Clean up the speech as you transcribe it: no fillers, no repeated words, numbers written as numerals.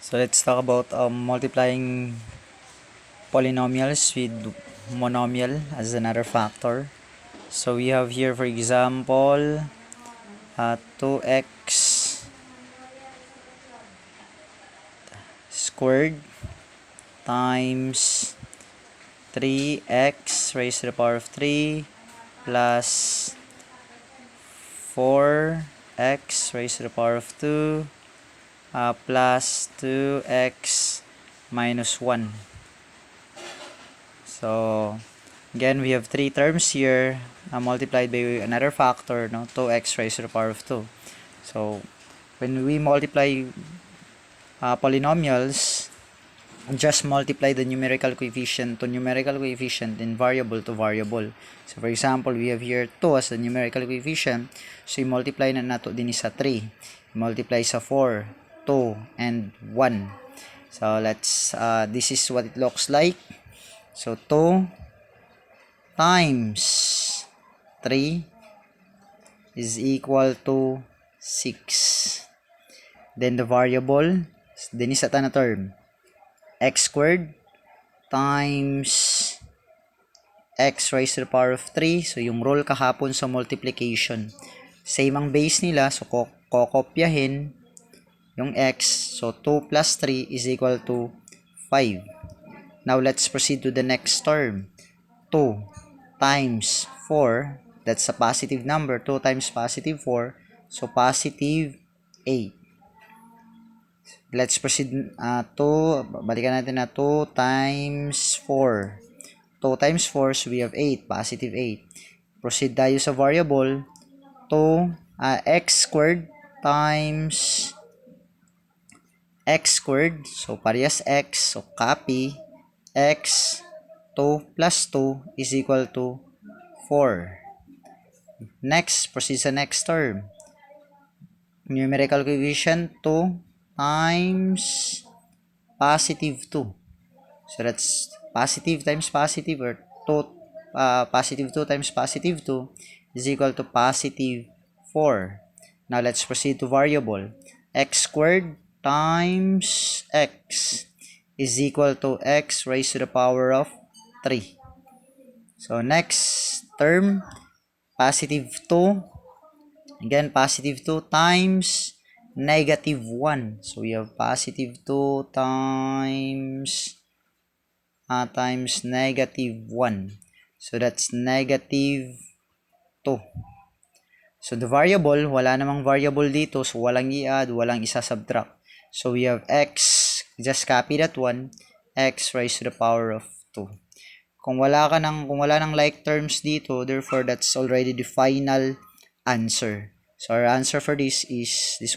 So let's talk about multiplying polynomials with monomial as another factor. So we have here, for example, 2x squared times 3x raised to the power of 3 plus 4x raised to the power of 2 plus 2x minus 1. So again, we have three terms here multiplied by another factor, 2x raised to the power of 2. So when we multiply polynomials, just multiply the numerical coefficient to numerical coefficient and variable to variable. So for example, we have here 2 as the numerical coefficient. So i-multiply na nato din sa 3. Multiply sa 4, 2, and 1. So let's, this is what it looks like. So 2 times 3 is equal to 6. Then the variable, din isa ta na term, x squared times x raised to the power of 3. So yung rule kahapon sa multiplication, same ang base nila, so kokopyahin yung x. So 2 plus 3 is equal to 5. Now let's proceed to the next term. 2 times 4, that's a positive number. 2 times positive 4, so positive 8. Let's proceed balikan natin na 2 times 4. 2 times 4, so we have 8, positive 8. Proceed tayo sa variable. 2, x squared times x squared. So parehas x, so copy. X, 2 plus 2 is equal to 4. Next, proceed sa next term. Numerical coefficient 2 times positive 2. So that's positive times positive, or 2, positive 2 times positive 2 is equal to positive 4. Now let's proceed to variable. X squared times x is equal to x raised to the power of 3. So next term, positive 2. Again, positive 2 times negative 1. So we have positive 2 times negative 1. So that's negative 2. So the variable, wala namang variable dito, so walang i-add, walang isa-subtract. So we have x, just copy that one, x raised to the power of 2. Kung wala nang like terms dito, therefore that's already the final answer. So our answer for this is this one.